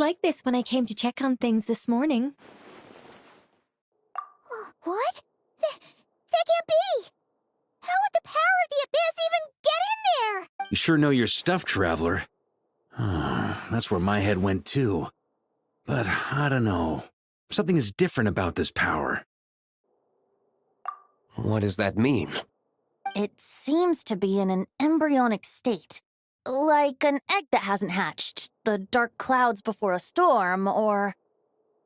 like this when I came to check on things this morning. What? That can't be! How would the power of the abyss even get in there? You sure know your stuff, Traveler. That's where my head went too. But I don't know. Something is different about this power. What does that mean? It seems to be in an embryonic state. Like an egg that hasn't hatched, the dark clouds before a storm, or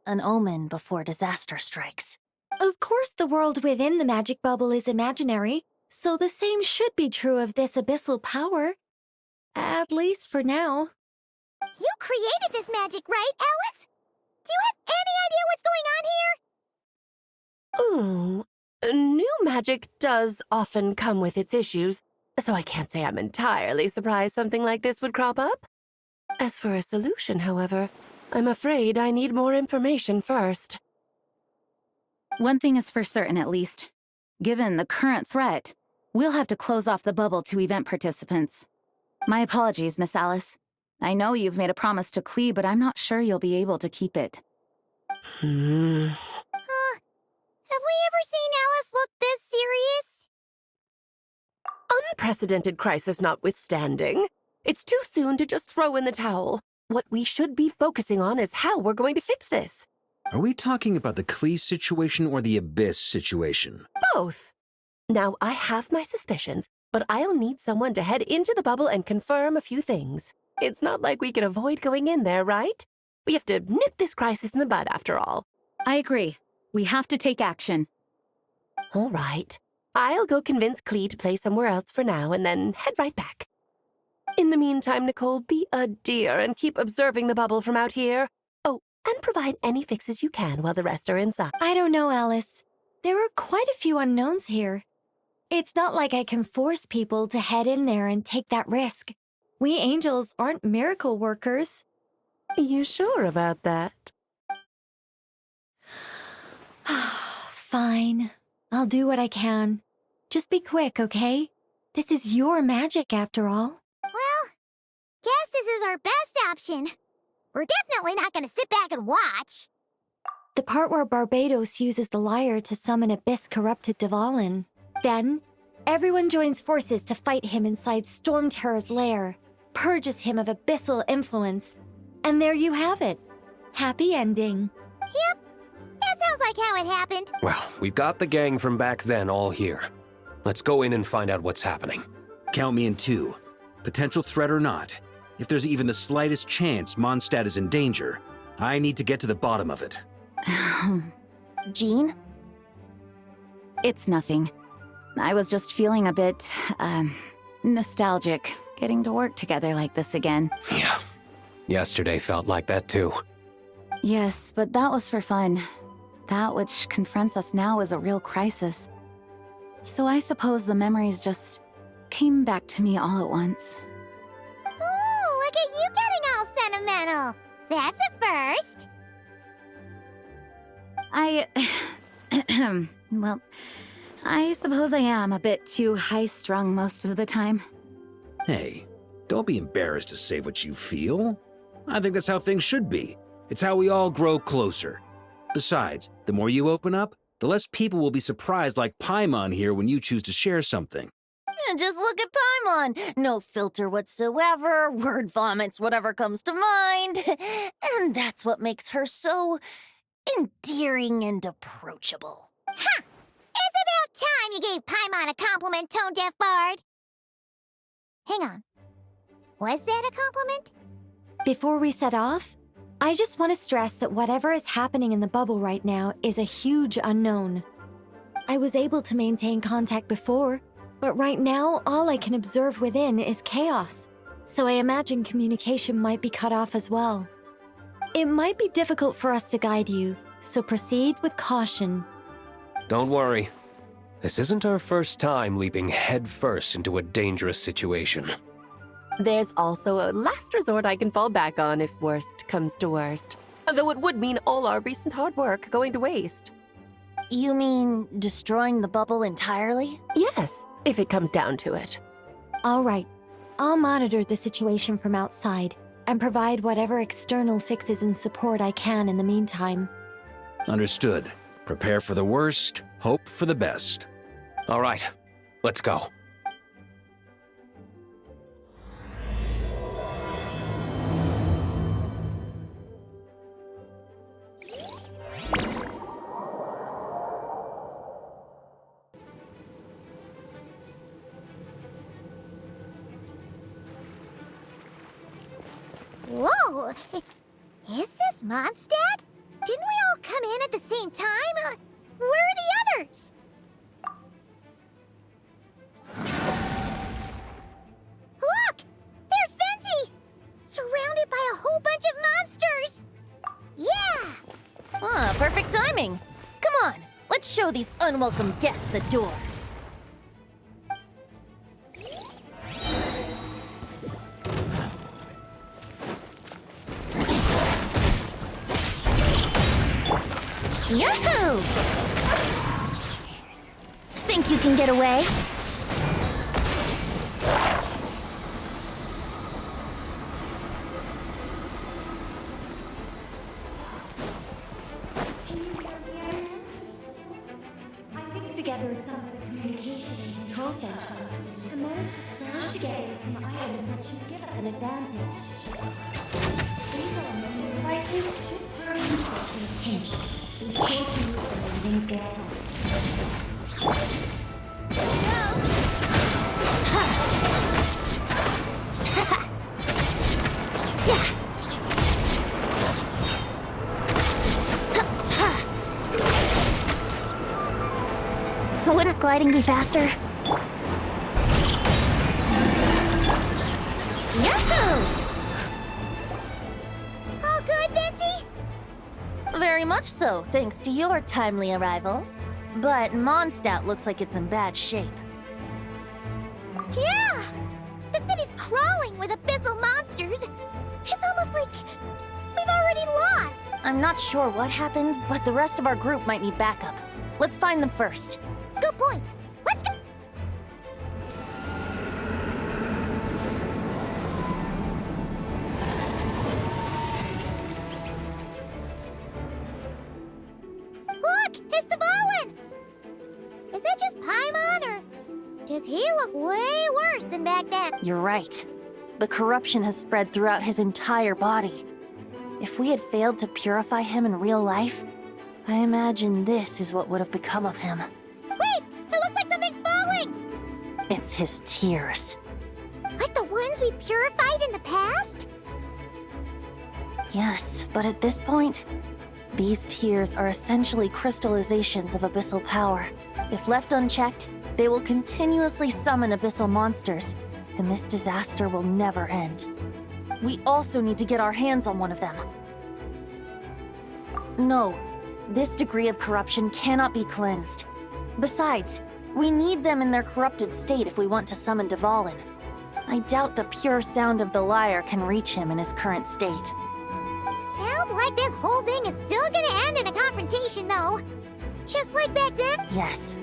an omen before disaster strikes. Of course, the world within the magic bubble is imaginary, so the same should be true of this abyssal power. At least for now. You created this magic, right, Alice? Do you have any idea what's going on here? New magic does often come with its issues, so I can't say I'm entirely surprised something like this would crop up. As for a solution, however, I'm afraid I need more information first. One thing is for certain, at least. Given the current threat, we'll have to close off the bubble to event participants. My apologies, Miss Alice. I know you've made a promise to Klee, but I'm not sure you'll be able to keep it. Have we ever seen Alice look this serious? Unprecedented crisis notwithstanding, it's too soon to just throw in the towel. What we should be focusing on is how we're going to fix this. Are we talking about the Klee situation or the Abyss situation? Both. Now, I have my suspicions, but I'll need someone to head into the bubble and confirm a few things. It's not like we can avoid going in there, right? We have to nip this crisis in the bud, after all. I agree. We have to take action. All right. I'll go convince Klee to play somewhere else for now and then head right back. In the meantime, Nicole, be a dear and keep observing the bubble from out here. Oh, and provide any fixes you can while the rest are inside. I don't know, Alice. There are quite a few unknowns here. It's not like I can force people to head in there and take that risk. We angels aren't miracle workers. You sure about that? Fine. I'll do what I can. Just be quick, okay? This is your magic, after all. Well, guess this is our best option. We're definitely not going to sit back and watch. The part where Barbados uses the lyre to summon abyss-corrupted Dvalin. Then, everyone joins forces to fight him inside Storm Terror's lair, purges him of abyssal influence, and there you have it. Happy ending. Yep, that sounds like how it happened. Well, we've got the gang from back then all here. Let's go in and find out what's happening. Count me in too. Potential threat or not, if there's even the slightest chance Mondstadt is in danger, I need to get to the bottom of it. Jean? It's nothing. I was just feeling a bit, nostalgic, getting to work together like this again. Yeah. Yesterday felt like that too. Yes, but that was for fun. That which confronts us now is a real crisis. So I suppose the memories just came back to me all at once. Ooh, look at you getting all sentimental. That's a first. Well, I suppose I am a bit too high-strung most of the time. Hey, don't be embarrassed to say what you feel. I think that's how things should be. It's how we all grow closer. Besides, the more you open up, the less people will be surprised like Paimon here when you choose to share something. Just look at Paimon. No filter whatsoever, word vomits whatever comes to mind. And that's what makes her so endearing and approachable. Ha! It's about time you gave Paimon a compliment, tone-deaf bard. Hang on. Was that a compliment? Before we set off, I just want to stress that whatever is happening in the bubble right now is a huge unknown. I was able to maintain contact before, but right now all I can observe within is chaos, so I imagine communication might be cut off as well. It might be difficult for us to guide you, so proceed with caution. Don't worry. This isn't our first time leaping headfirst into a dangerous situation. There's also a last resort I can fall back on if worst comes to worst. Though it would mean all our recent hard work going to waste. You mean destroying the bubble entirely? Yes, if it comes down to it. All right, I'll monitor the situation from outside. and provide whatever external fixes and support I can in the meantime. Understood. Prepare for the worst, hope for the best. All right, let's go. Whoa! Is this Mondstadt? Didn't we all come in at the same time? Where are the others? Look! There's Venti! Surrounded by a whole bunch of monsters! Yeah! Ah, perfect timing. Come on, let's show these unwelcome guests the door. Yahoo! Think you can get away? I fixed together some of the communication and control functions and managed to smash together some items that should give us an advantage. These are devices should turn useful in a pinch. We sure can use them when things get tough. Wouldn't gliding be faster? Yahoo! All good, Venti? Very much so, thanks to your timely arrival. But Mondstadt looks like it's in bad shape. Yeah! The city's crawling with abyssal monsters. It's almost like we've already lost. I'm not sure what happened, but the rest of our group might need backup. Let's find them first. Good point. Let's go. Look, it's Dvalin! Is that just Paimon, or does he look way worse than back then? You're right. The corruption has spread throughout his entire body. If we had failed to purify him in real life, I imagine this is what would have become of him. Wait! It looks like something's falling! It's his tears. Like the ones we purified in the past? Yes, but at this point, these tears are essentially crystallizations of abyssal power. If left unchecked, they will continuously summon abyssal monsters, and this disaster will never end. We also need to get our hands on one of them. No, this degree of corruption cannot be cleansed. Besides, we need them in their corrupted state if we want to summon Dvalin. I doubt the pure sound of the lyre can reach him in his current state. Sounds like this whole thing is still gonna end in a confrontation, though. Just like back then? Yes.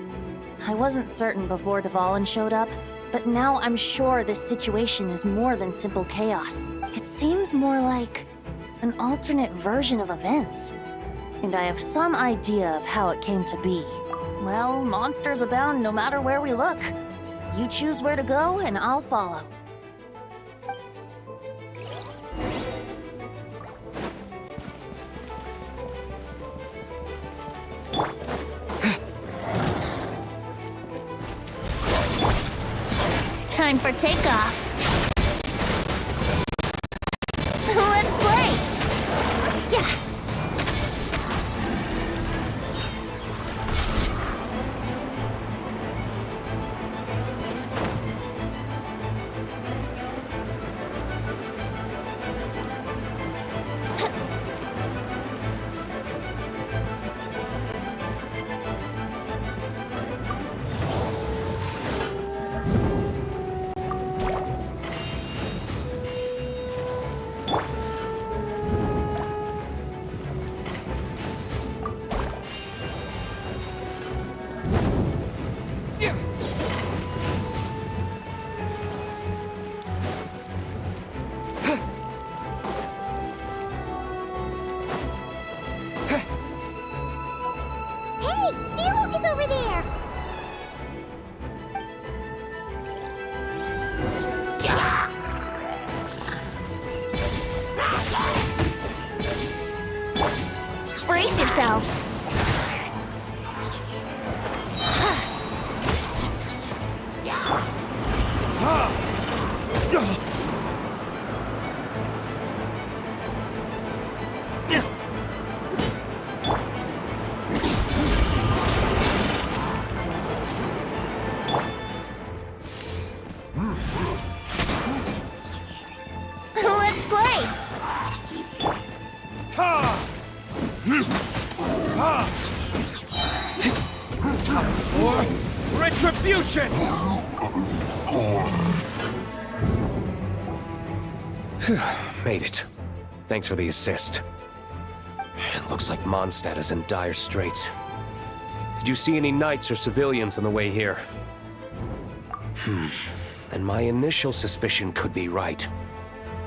I wasn't certain before Dvalin showed up, but now I'm sure this situation is more than simple chaos. It seems more like an alternate version of events. And I have some idea of how it came to be. Well, monsters abound no matter where we look. You choose where to go, and I'll follow. Time for takeoff. Let's play! Yeah! The Ewok is over there! Brace yourselves! Let's play! Time for retribution! Made it. Thanks for the assist. It looks like Mondstadt is in dire straits. Did you see any knights or civilians on the way here? And my initial suspicion could be right.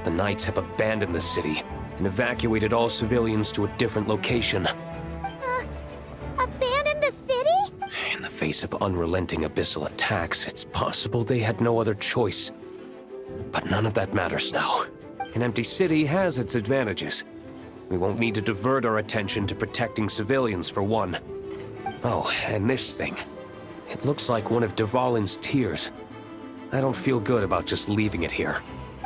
The knights have abandoned the city and evacuated all civilians to a different location. Abandon the city? In the face of unrelenting abyssal attacks, it's possible they had no other choice. But none of that matters now. An empty city has its advantages. We won't need to divert our attention to protecting civilians, for one. Oh, and this thing. It looks like one of Dvalin's tears. I don't feel good about just leaving it here.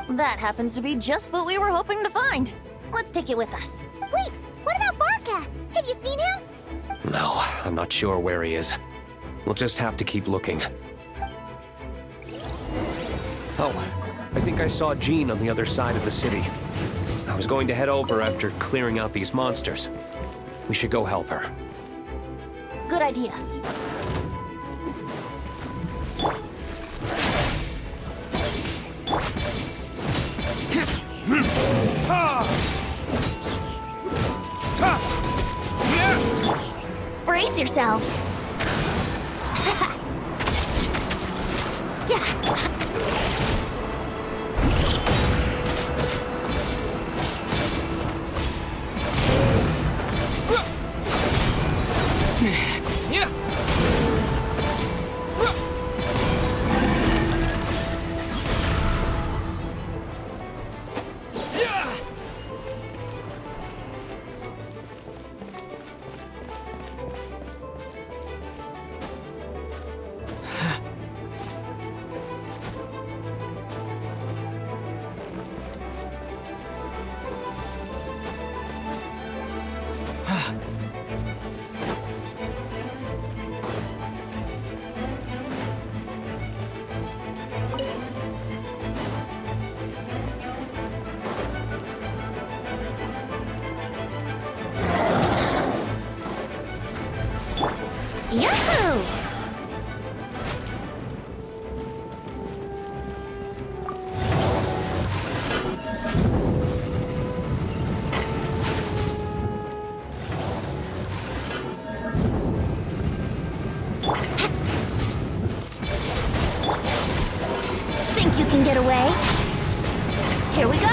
That happens to be just what we were hoping to find. Let's take it with us. Wait, what about Varka? Have you seen him? No, I'm not sure where he is. We'll just have to keep looking. Oh, I think I saw Jean on the other side of the city. I was going to head over after clearing out these monsters. We should go help her. Good idea. Brace yourselves! Yahoo! Think you can get away? Here we go!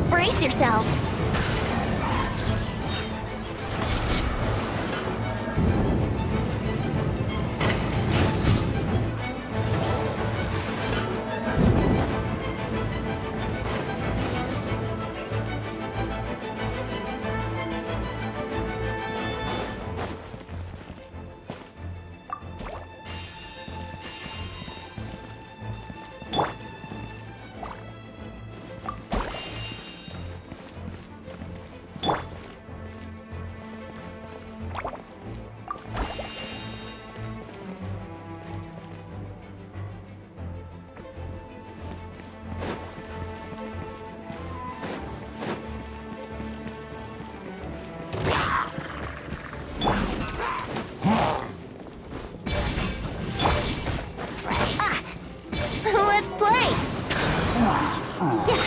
Brace yourselves! Let's play! Yeah.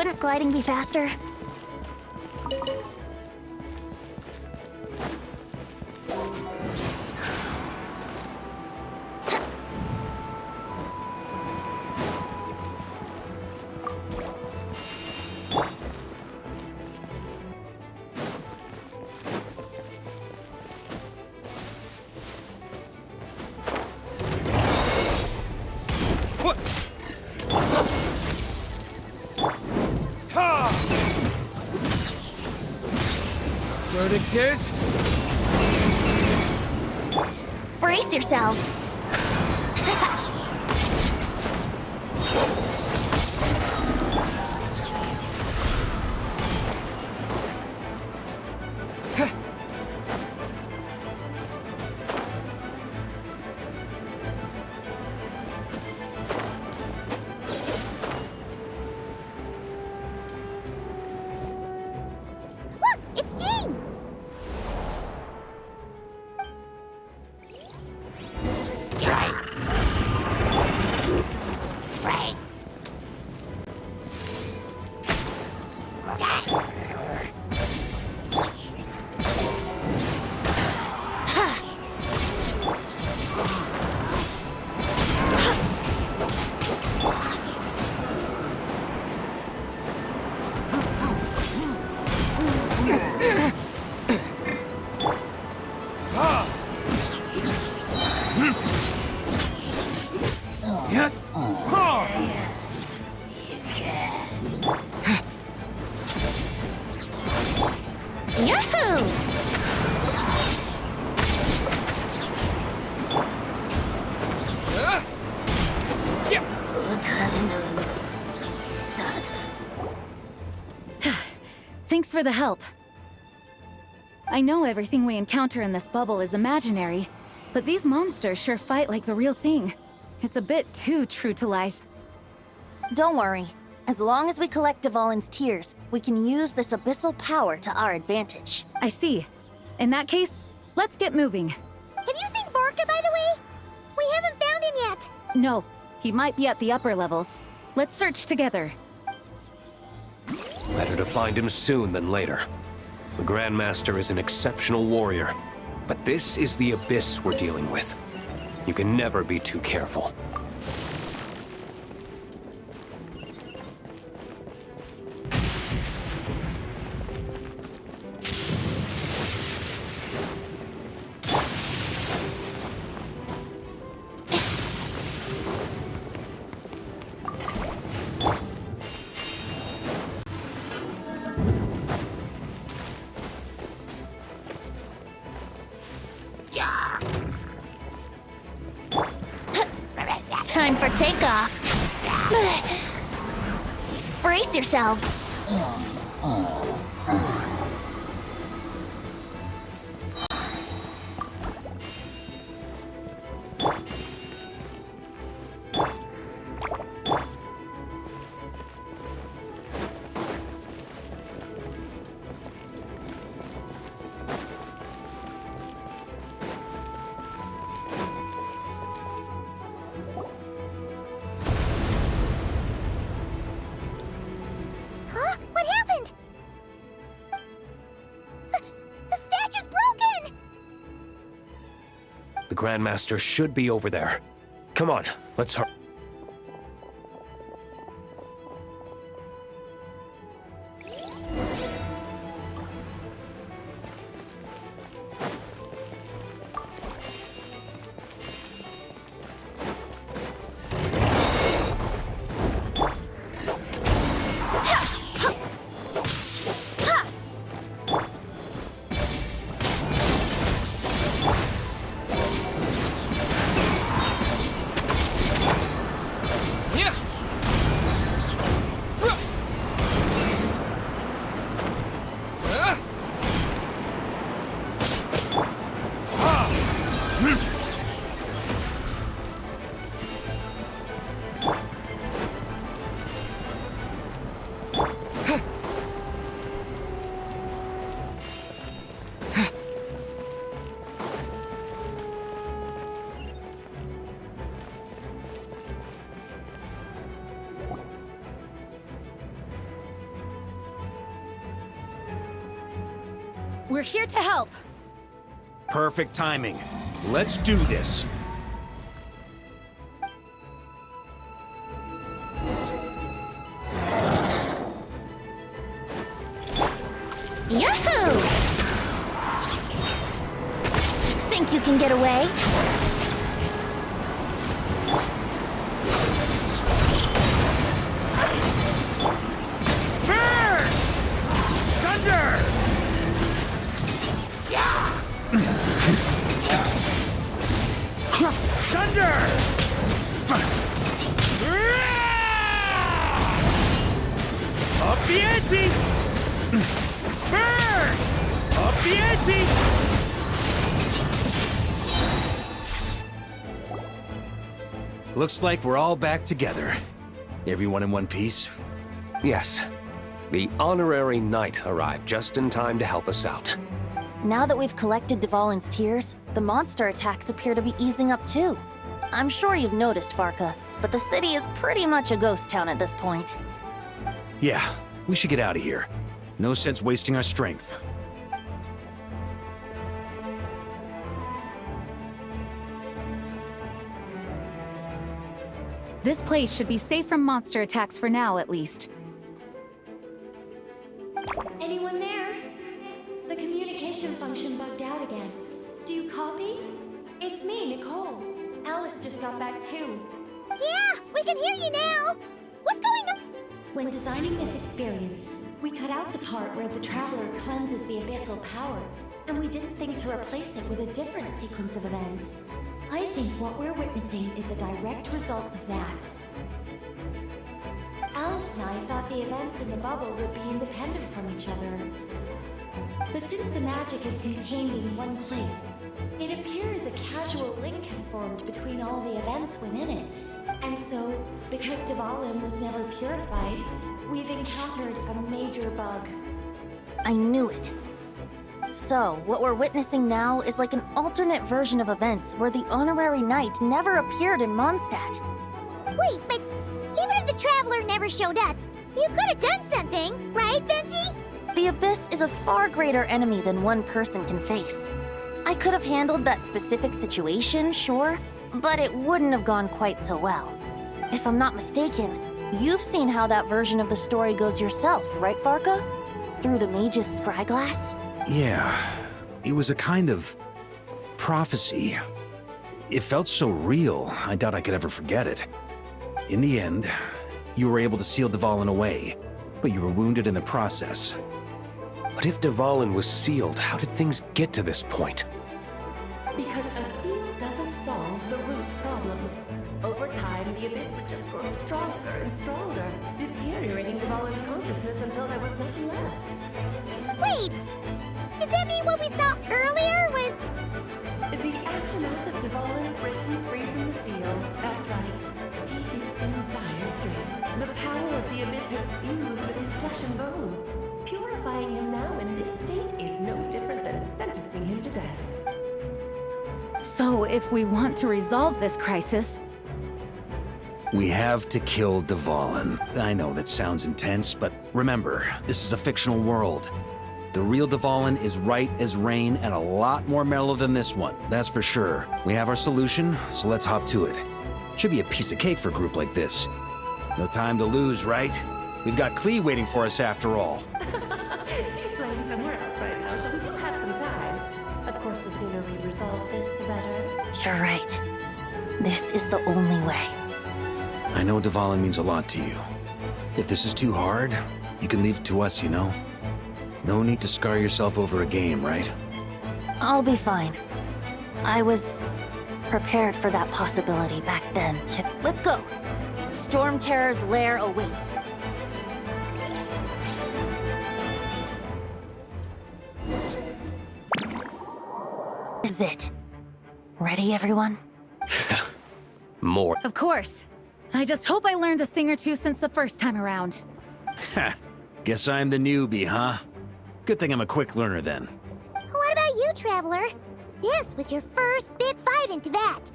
Wouldn't gliding be faster? Verdict is... Brace yourselves! Look, it's Jean! Right. Yahoo! Thanks for the help. I know everything we encounter in this bubble is imaginary, but these monsters sure fight like the real thing. It's a bit too true to life. Don't worry. As long as we collect Dvalin's tears, we can use this abyssal power to our advantage. I see. In that case, let's get moving. Have you seen Vorka, by the way? We haven't found him yet. No, he might be at the upper levels. Let's search together. Better to find him soon than later. The Grandmaster is an exceptional warrior, but this is the abyss we're dealing with. You can never be too careful. Time for takeoff. Brace yourselves. Huh? What happened? The statue's broken! The Grandmaster should be over there. Come on, let's hurry. We're here to help. Perfect timing. Let's do this. Yahoo! Think you can get away? Burn! Thunder! Thunder! Up the ante! Burn! Up the ante! Looks like we're all back together. Everyone in one piece? Yes. The honorary knight arrived just in time to help us out. Now that we've collected Dvalin's tears, the monster attacks appear to be easing up too. I'm sure you've noticed, Varka, but the city is pretty much a ghost town at this point. Yeah, we should get out of here. No sense wasting our strength. This place should be safe from monster attacks for now, at least. Anyone there? The communication function bugged out again. Do you copy? It's me, Nicole. Alice just got back too. Yeah, we can hear you now. What's going on? When designing this experience, we cut out the part where the traveler cleanses the abyssal power, and we didn't think to replace it with a different sequence of events. I think what we're witnessing is a direct result of that. Alice and I thought the events in the bubble would be independent from each other. But since the magic is contained in one place, it appears a casual link has formed between all the events within it. And so, because Dvalin was never purified, we've encountered a major bug. I knew it. So, what we're witnessing now is like an alternate version of events where the honorary knight never appeared in Mondstadt. Wait, but even if the traveler never showed up, you could have done something, right, Venti? The Abyss is a far greater enemy than one person can face. I could have handled that specific situation, sure, but it wouldn't have gone quite so well. If I'm not mistaken, you've seen how that version of the story goes yourself, right, Varka? Through the mage's scryglass? Yeah, it was a kind of prophecy. It felt so real, I doubt I could ever forget it. In the end, you were able to seal Dvalin away, but you were wounded in the process. But if Dvalin was sealed, how did things get to this point? Because a seal doesn't solve the root problem. Over time, the Abyss would just grow stronger and stronger, deteriorating Dvalin's consciousness until there was nothing left. Wait, does that mean what we saw earlier was... The aftermath of Dvalin breaking free from the seal, that's right. He is in dire straits. The power of the Abyss has fused with his flesh and bones. Purifying him now in this state is no different than sentencing him to death. So, if we want to resolve this crisis, We have to kill Dvalin. I know that sounds intense, but remember, this is a fictional world. The real Dvalin is right as rain and a lot more mellow than this one, that's for sure. We have our solution, so let's hop to it. Should be a piece of cake for a group like this. No time to lose, right? We've got Klee waiting for us after all. She's playing somewhere else right now, so we do have some time. Of course, the sooner we resolve this, the better. You're right. This is the only way. I know Dvalin means a lot to you. If this is too hard, you can leave it to us, you know? No need to scar yourself over a game, right? I'll be fine. I was prepared for that possibility back then, too. Let's go. Storm Terror's lair awaits. Is it? Ready, everyone? More. of course. I just hope I learned a thing or two since the first time around. Ha! Guess I'm the newbie, huh? Good thing I'm a quick learner then. What about you, Traveler? This was your first big fight in Tibet.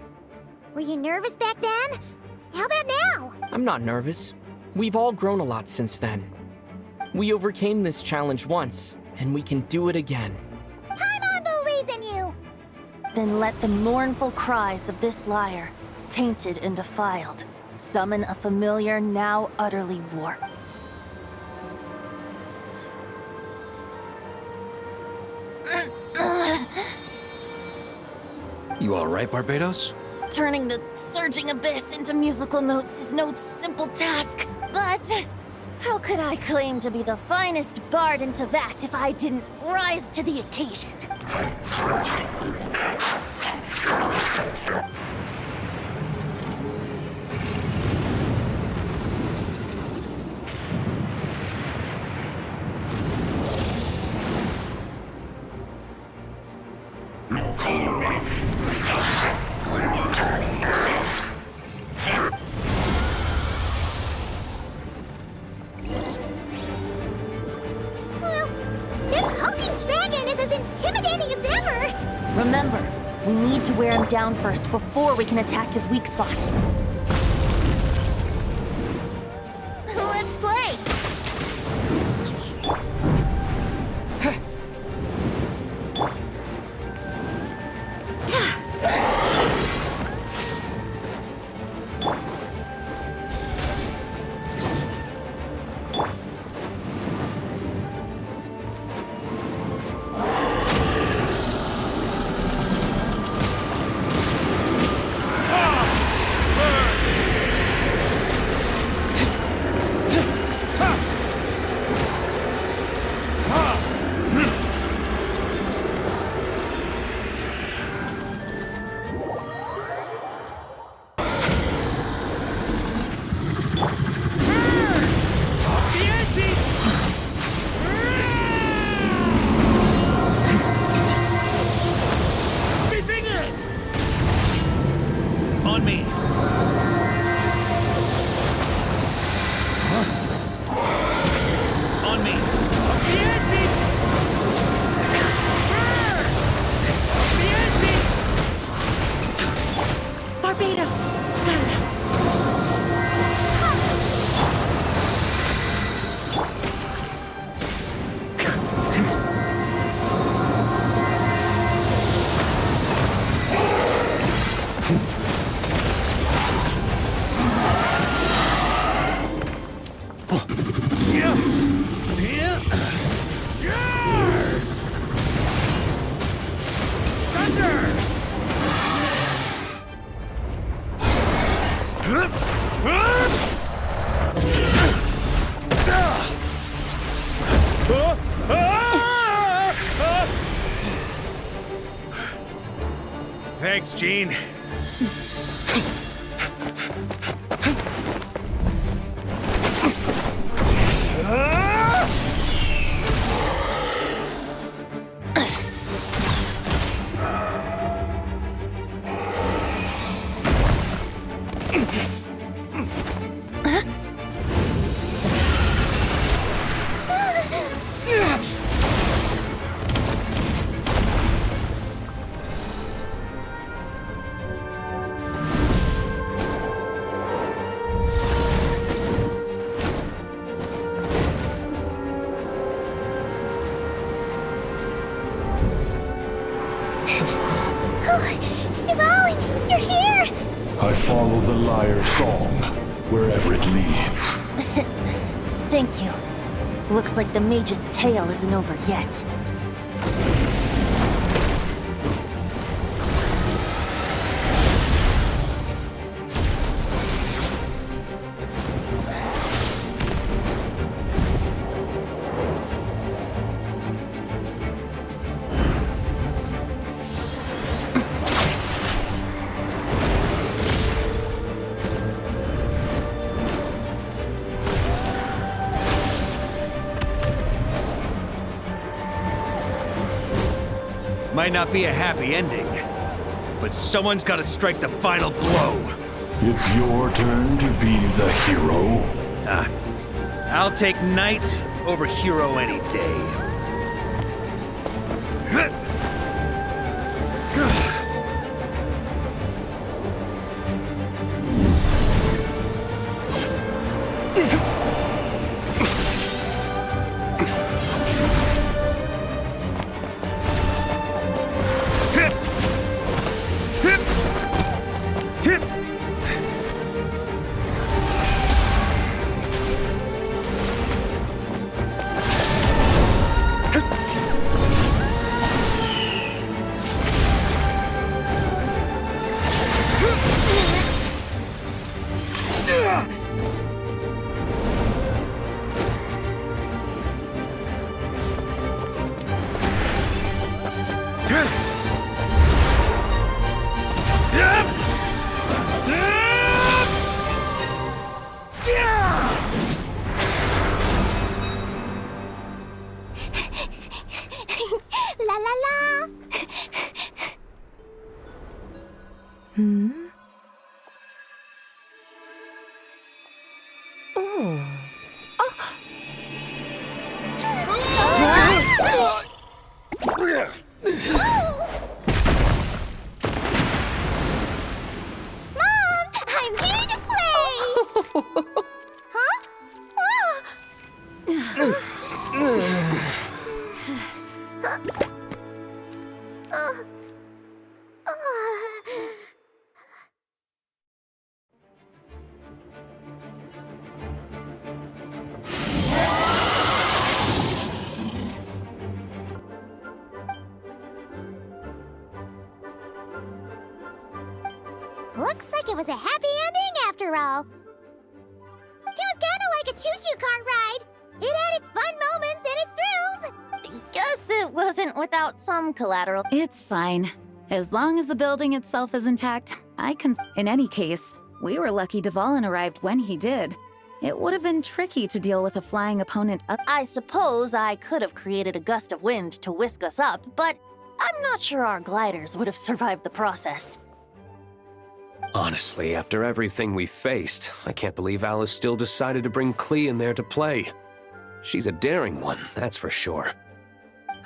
Were you nervous back then? How about now? I'm not nervous. We've all grown a lot since then. We overcame this challenge once, and we can do it again. Then let the mournful cries of this lyre, tainted and defiled, summon a familiar now utterly warped. You all right, Barbados? Turning the surging abyss into musical notes is no simple task, but how could I claim to be the finest bard into that if I didn't rise to the occasion? Remember, we need to wear him down first before we can attack his weak spot. Let's play! On me. On me. Barbados! Paris! Thanks, Gene. Devouring, you're here! I follow the lyre song, wherever it leads. Thank you. Looks like the mage's tale isn't over yet. Might not be a happy ending, but someone's got to strike the final blow. It's your turn to be the hero. I'll take knight over hero any day. Hmm? Oh. Mom, I'm here to play! Huh? Looks like it was a happy ending after all. It was kind of like a choo-choo car ride. It had its fun moments and its thrills. Guess it wasn't without some collateral. It's fine. As long as the building itself is intact, I can. In any case, we were lucky Dvalin arrived when he did. It would have been tricky to deal with a flying opponent up. I suppose I could have created a gust of wind to whisk us up, but I'm not sure our gliders would have survived the process. Honestly, after everything we faced, I can't believe Alice still decided to bring Klee in there to play. She's a daring one, that's for sure.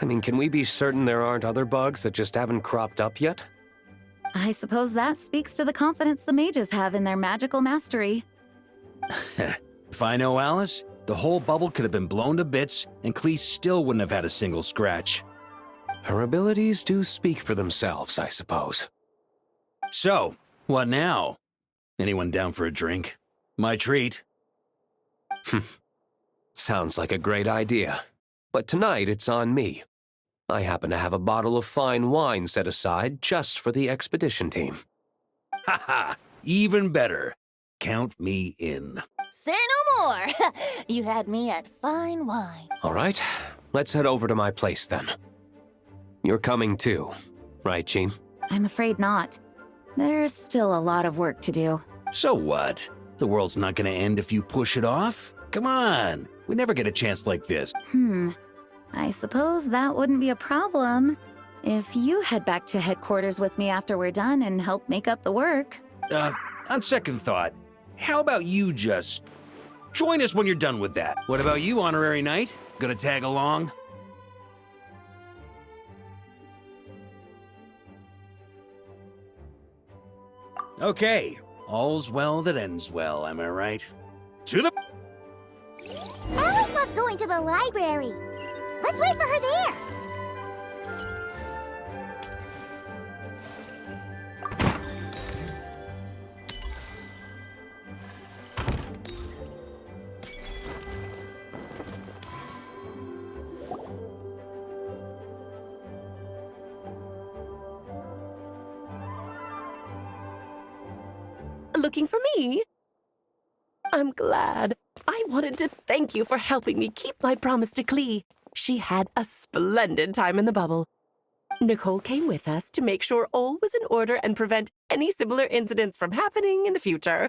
I mean, can we be certain there aren't other bugs that just haven't cropped up yet? I suppose that speaks to the confidence the mages have in their magical mastery. If I know Alice, the whole bubble could have been blown to bits, and Klee still wouldn't have had a single scratch. Her abilities do speak for themselves, I suppose. So, what now? Anyone down for a drink? My treat. Sounds like a great idea. But tonight it's on me. I happen to have a bottle of fine wine set aside just for the expedition team. Haha, even better. Count me in. Say no more! You had me at fine wine. All right, let's head over to my place then. You're coming too, right, Jean? I'm afraid not. There's still a lot of work to do. So what? The world's not gonna end if you push it off? Come on, we never get a chance like this. I suppose that wouldn't be a problem if you head back to headquarters with me after we're done and help make up the work. On second thought, how about you just join us when you're done with that? What about you, Honorary Knight? Gonna tag along? Okay, all's well that ends well, am I right? To the... Alice loves going to the library. Let's wait for her there. Looking for me? I'm glad. I wanted to thank you for helping me keep my promise to Klee. She had a splendid time in the bubble. Nicole came with us to make sure all was in order and prevent any similar incidents from happening in the future.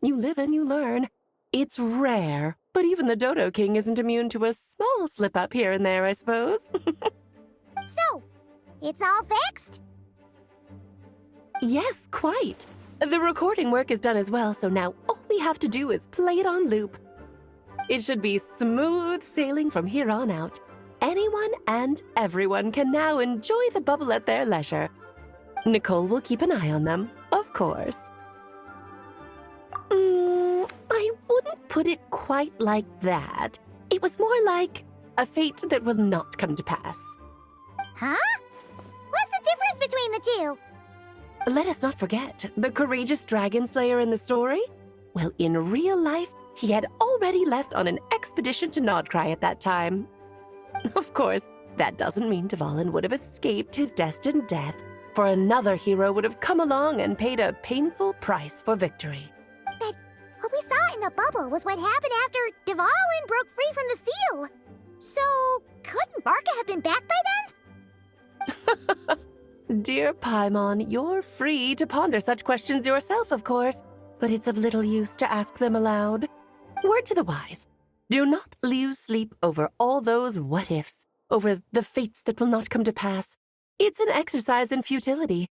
You live and you learn. It's rare, but even the Dodo King isn't immune to a small slip-up here and there, I suppose. So, it's all fixed? Yes, quite. The recording work is done as well, so now all we have to do is play it on loop. It should be smooth sailing from here on out. Anyone and everyone can now enjoy the bubble at their leisure. Nicole will keep an eye on them, of course. I wouldn't put it quite like that. It was more like a fate that will not come to pass. Huh? What's the difference between the two? Let us not forget the courageous dragon slayer in the story. Well, in real life, he had already left on an expedition to Nodcry at that time. Of course, that doesn't mean Dvalin would have escaped his destined death, for another hero would have come along and paid a painful price for victory. But what we saw in the bubble was what happened after Dvalin broke free from the seal. So, couldn't Barca have been back by then? Dear Paimon, you're free to ponder such questions yourself, of course, but it's of little use to ask them aloud. Word to the wise, do not lose sleep over all those what-ifs, over the fates that will not come to pass. It's an exercise in futility.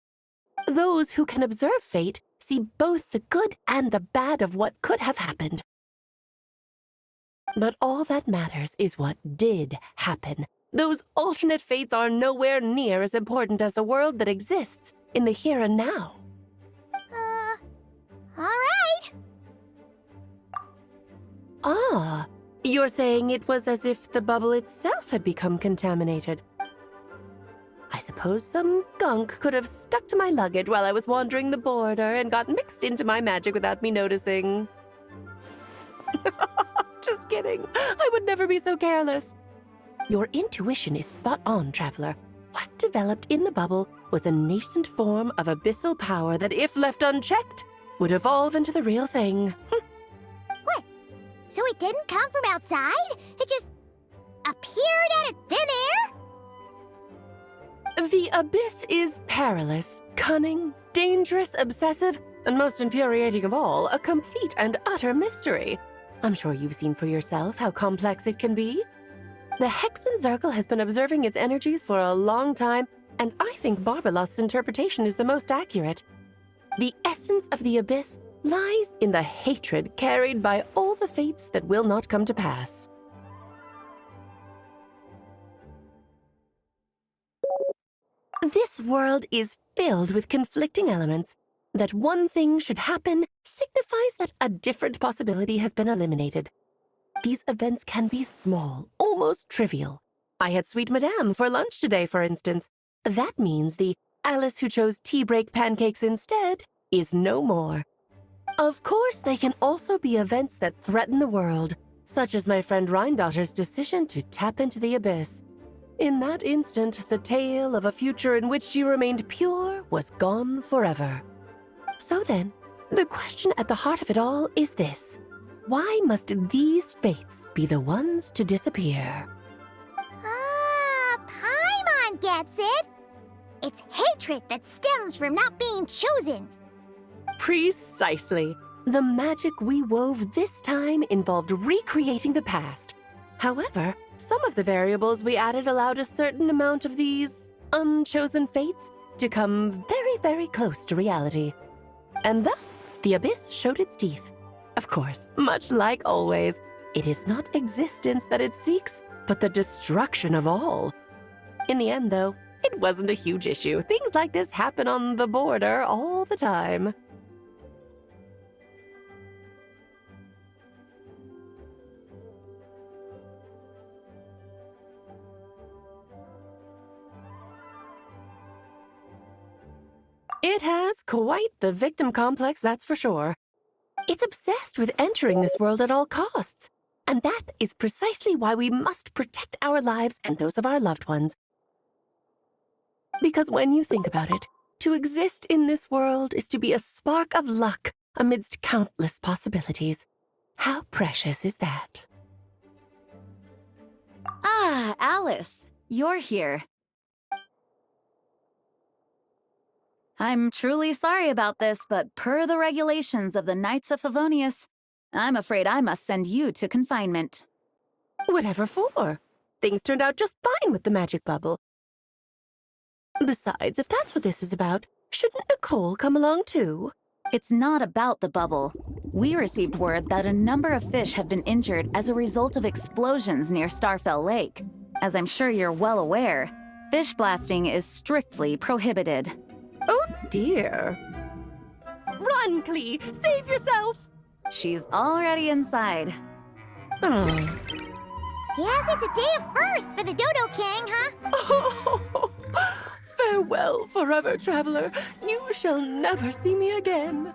Those who can observe fate see both the good and the bad of what could have happened. But all that matters is what did happen. Those alternate fates are nowhere near as important as the world that exists in the here and now. All right. Ah, you're saying it was as if the bubble itself had become contaminated. I suppose some gunk could have stuck to my luggage while I was wandering the border and got mixed into my magic without me noticing. Just kidding. I would never be so careless. Your intuition is spot on, Traveler. What developed in the bubble was a nascent form of abyssal power that, if left unchecked, would evolve into the real thing. What? So it didn't come from outside? It just appeared out of thin air? The abyss is perilous, cunning, dangerous, obsessive, and most infuriating of all, a complete and utter mystery. I'm sure you've seen for yourself how complex it can be. The Hexen Circle has been observing its energies for a long time, and I think Barbalot's interpretation is the most accurate. The essence of the abyss lies in the hatred carried by all the fates that will not come to pass. This world is filled with conflicting elements. That one thing should happen signifies that a different possibility has been eliminated. These events can be small, almost trivial. I had Sweet Madame for lunch today, for instance. That means the Alice who chose tea break pancakes instead is no more. Of course, they can also be events that threaten the world, such as my friend Rhindotter's decision to tap into the abyss. In that instant, the tale of a future in which she remained pure was gone forever. So then, the question at the heart of it all is this. Why must these fates be the ones to disappear? Ah, Paimon gets it! It's hatred that stems from not being chosen. Precisely. The magic we wove this time involved recreating the past. However, some of the variables we added allowed a certain amount of these unchosen fates to come very, very close to reality. And thus, the abyss showed its teeth. Of course, much like always, it is not existence that it seeks, but the destruction of all. In the end, though, it wasn't a huge issue. Things like this happen on the border all the time. It has quite the victim complex, that's for sure. It's obsessed with entering this world at all costs. And that is precisely why we must protect our lives and those of our loved ones. Because when you think about it, to exist in this world is to be a spark of luck amidst countless possibilities. How precious is that? Ah, Alice, you're here. I'm truly sorry about this, but per the regulations of the Knights of Favonius, I'm afraid I must send you to confinement. Whatever for? Things turned out just fine with the magic bubble. Besides, if that's what this is about, shouldn't Nicole come along too? It's not about the bubble. We received word that a number of fish have been injured as a result of explosions near Starfell Lake. As I'm sure you're well aware, fish blasting is strictly prohibited. Oh dear. Run, Klee! Save yourself! She's already inside. Guess it's a day of first for the Dodo King, huh? Oh, farewell, forever traveler. You shall never see me again.